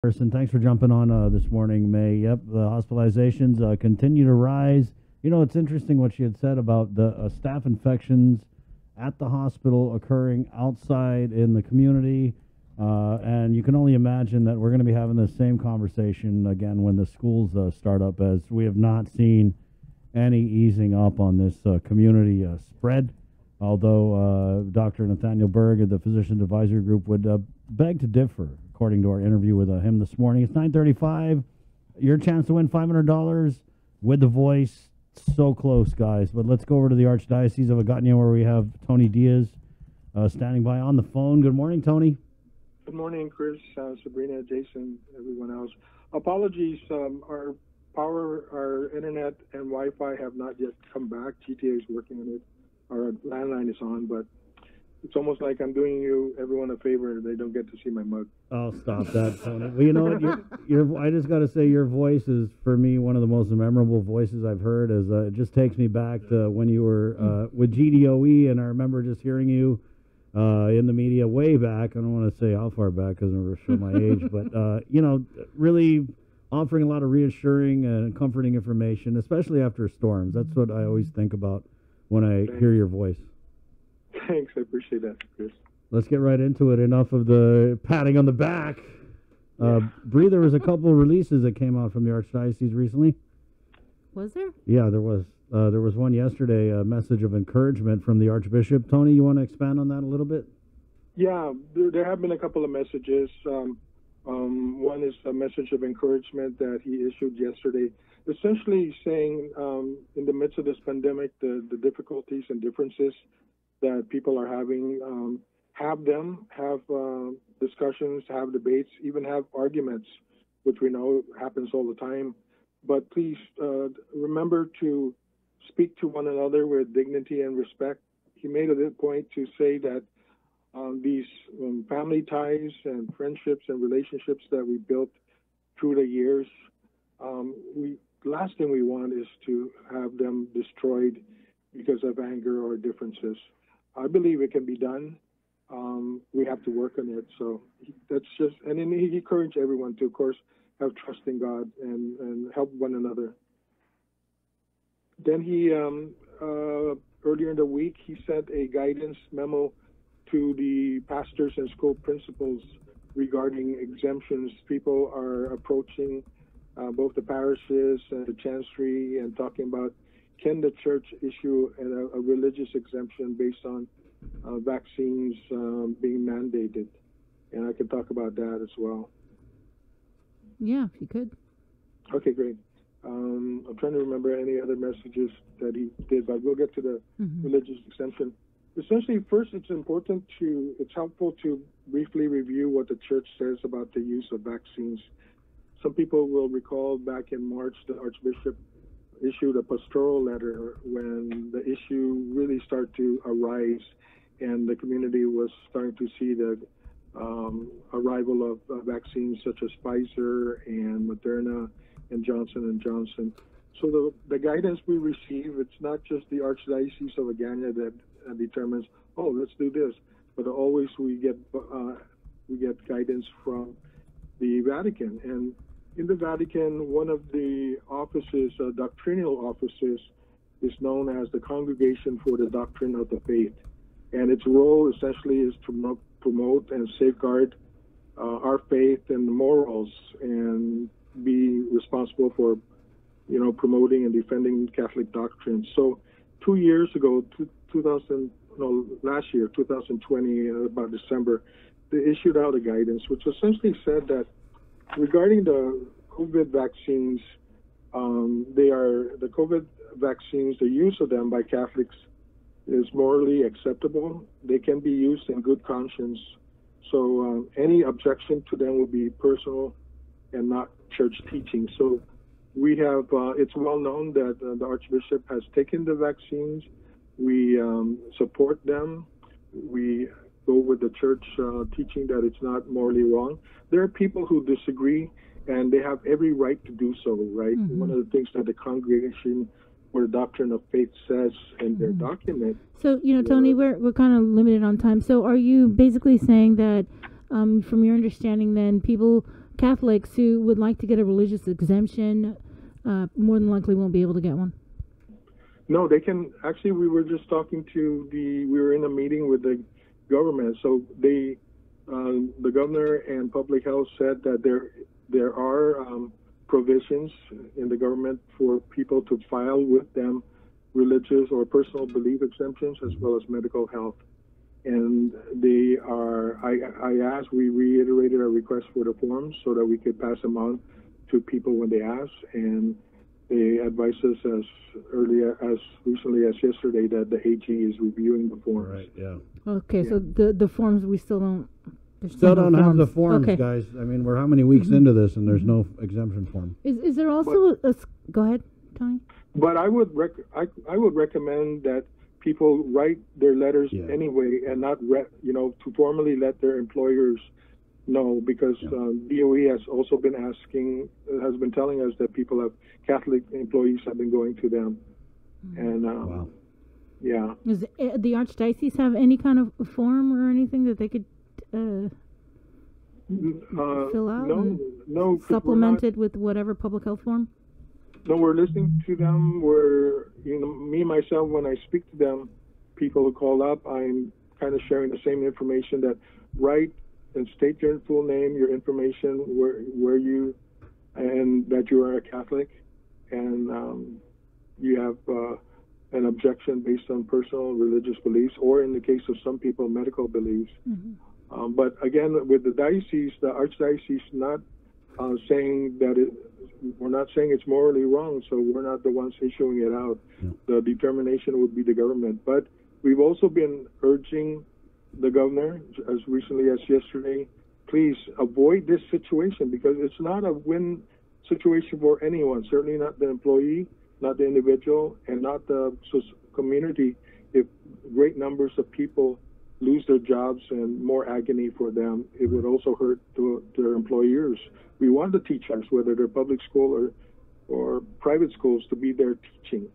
Person, thanks for jumping on this morning, May. Yep, the hospitalizations continue to rise. You know, it's interesting what she had said about the staph infections at the hospital occurring outside in the community. And you can only imagine that we're going to be having the same conversation again when the schools start up, as we have not seen any easing up on this community spread. Although Dr. Nathaniel Berg of the Physicians Advisory Group would beg to differ, according to our interview with him this morning. It's 9:35. Your chance to win $500 with The Voice. So close, guys. But let's go over to the Archdiocese of Agana, where we have Tony Diaz standing by on the phone. Good morning, Tony. Good morning, Chris, Sabrina, Jason, everyone else. Apologies, our power, our internet, and Wi-Fi have not yet come back. GTA is working on it. Our landline is on, but it's almost like I'm doing everyone a favor. They don't get to see my mug. Oh, stop that, Tony. Well, you know what? I just got to say, your voice is, for me, one of the most memorable voices I've heard. As it just takes me back to when you were with GDOE, and I remember just hearing you in the media way back. I don't want to say how far back because I never show my age, but really offering a lot of reassuring and comforting information, especially after storms. That's what I always think about when I hear your voice. Thanks, I appreciate that, Chris. Let's get right into it. Enough of the patting on the back. Bree, there was a couple of releases that came out from the Archdiocese recently. Was there? Yeah, there was. There was one yesterday, a message of encouragement from the Archbishop. Tony, you want to expand on that a little bit? Yeah, there have been a couple of messages. One is a message of encouragement that he issued yesterday, essentially saying in the midst of this pandemic, the difficulties and differences that people are having, have discussions, have debates, even have arguments, which we know happens all the time. But please remember to speak to one another with dignity and respect. He made a point to say that these family ties and friendships and relationships that we built through the years, last thing we want is to have them destroyed because of anger or differences. I believe it can be done. We have to work on it. So that's just, and then he encouraged everyone to, of course, have trust in God and help one another. Then he, earlier in the week, he sent a guidance memo to the pastors and school principals regarding exemptions. People are approaching both the parishes and the chancery and talking about, can the church issue a religious exemption based on vaccines being mandated? And I can talk about that as well. Yeah, if you could. Okay, great. I'm trying to remember any other messages that he did, but we'll get to the religious exemption. Essentially, first, it's helpful to briefly review what the church says about the use of vaccines. Some people will recall back in March, the Archbishop issued a pastoral letter when the issue really started to arise and the community was starting to see the arrival of vaccines such as Pfizer and Moderna and Johnson & Johnson. So the guidance we receive, it's not just the Archdiocese of Agana that determines, oh, let's do this, but always we get guidance from the Vatican. And in the Vatican, one of the offices, doctrinal offices, is known as the Congregation for the Doctrine of the Faith. And its role essentially is to promote and safeguard our faith and morals and be responsible for, promoting and defending Catholic doctrine. So 2 years ago, last year, 2020, about December, they issued out a guidance which essentially said that regarding the COVID vaccines, the COVID vaccines, the use of them by Catholics is morally acceptable. They can be used in good conscience. So any objection to them will be personal and not church teaching. So we have, it's well known that the Archbishop has taken the vaccines. We support them. We go with the church teaching that it's not morally wrong. There are people who disagree, and they have every right to do so, right? One of the things that the Congregation for the Doctrine of Faith says in their document. So, Tony, we're kind of limited on time. So are you basically saying that, from your understanding then, people Catholics who would like to get a religious exemption more than likely won't be able to get one? No, they can. Actually, we were just talking to we were in a meeting with the government. So the governor and public health said that there are provisions in the government for people to file with them religious or personal belief exemptions as well as medical health. And they are, we reiterated our request for the forms so that we could pass them on to people when they ask. And they advised us as recently as yesterday that the AG is reviewing the forms. Right, yeah. Okay, so the forms we still don't. Still don't have the forms, okay. guys. I mean, we're how many weeks into this, and there's no exemption form. Is there also go ahead, Tony? But I would I would recommend that people write their letters anyway, and not to formally let their employers know, because DOE has also been has been telling us that Catholic employees have been going to them, and wow. Yeah. Does the Archdiocese have any kind of form or anything that they could fill out? No. Supplemented with whatever public health form? No, we're listening to them. Me, myself, when I speak to them, people who call up, I'm kind of sharing the same information, that write and state your full name, your information, where you, and that you are a Catholic, and you have an objection based on personal religious beliefs, or in the case of some people, medical beliefs. Mm-hmm. But again, with the diocese, the Archdiocese, not saying that we're not saying it's morally wrong, so we're not the ones issuing it out. Yeah. The determination would be the government. But we've also been urging the governor, as recently as yesterday, please avoid this situation, because it's not a win situation for anyone, certainly not the employee, not the individual, and not the community. If great numbers of people lose their jobs and more agony for them, it would also hurt their employers. We want the teachers, whether they're public school or private schools, to be there teaching.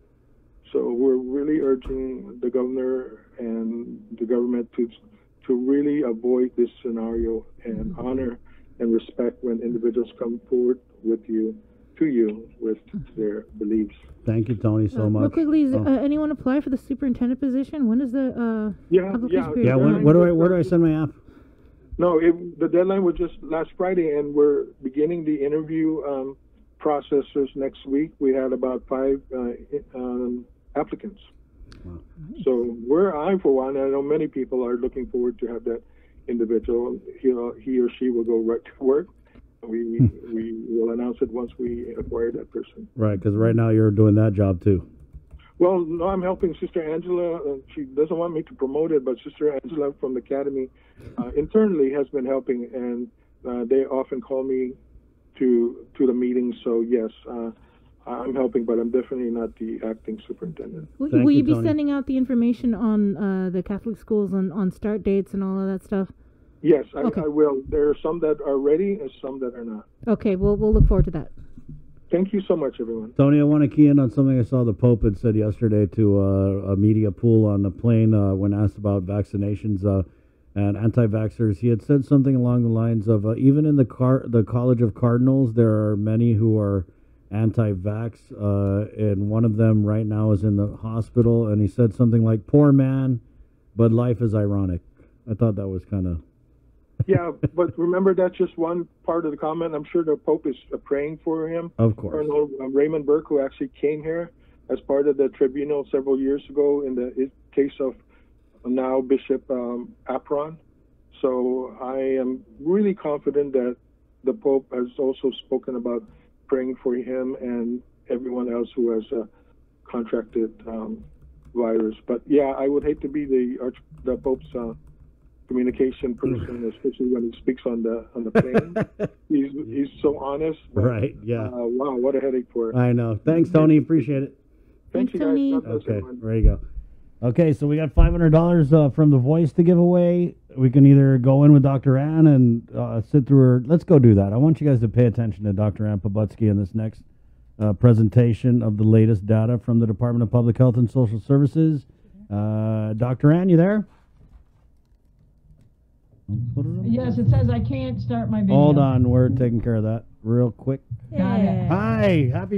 So we're really urging the governor and the government to really avoid this scenario and honor and respect when individuals come forward with their beliefs. Thank you, Tony, so much. Real quickly, is anyone apply for the superintendent position? When is the application period? Yeah. Where do I send my app? No, the deadline was just last Friday, and we're beginning the interview processes next week. We had about 5 applicants. Wow. So I, for one, I know many people are looking forward to have that individual. He or she will go right to work. We will announce it once we acquire that person. Right, because right now you're doing that job too. Well, no, I'm helping Sister Angela. She doesn't want me to promote it, but Sister Angela from the Academy internally has been helping, and they often call me to the meetings. So yes, I'm helping, but I'm definitely not the acting superintendent. Will you be sending out the information on the Catholic schools on start dates and all of that stuff? Yes, okay. I will. There are some that are ready and some that are not. Okay, we'll look forward to that. Thank you so much, everyone. Tony, I want to key in on something I saw the Pope had said yesterday to a media pool on the plane when asked about vaccinations and anti-vaxxers. He had said something along the lines of, even in the College of Cardinals, there are many who are anti-vax, and one of them right now is in the hospital, and he said something like, poor man, but life is ironic. I thought that was kind of... Yeah, but remember, that's just one part of the comment. I'm sure the Pope is praying for him. Of course. Colonel Raymond Burke, who actually came here as part of the tribunal several years ago in the case of now Bishop Apron. So I am really confident that the Pope has also spoken about praying for him and everyone else who has contracted virus. But yeah, I would hate to be the Pope's communication person, especially when he speaks on the plane. he's so honest. But, right. Yeah. Wow, what a headache for it. I know. Thanks, Tony. Appreciate it. Thanks you Tony. guys. Okay. There you go. Okay, so we got $500 from The Voice to give away. We can either go in with Dr. Ann and sit through her. Let's go do that. I want you guys to pay attention to Dr. Ann Pobutsky in this next presentation of the latest data from the Department of Public Health and Social Services. Dr. Ann, you there? Put it on. Yes, it says I can't start my video. Hold on, we're taking care of that real quick. Got it. Hi, happy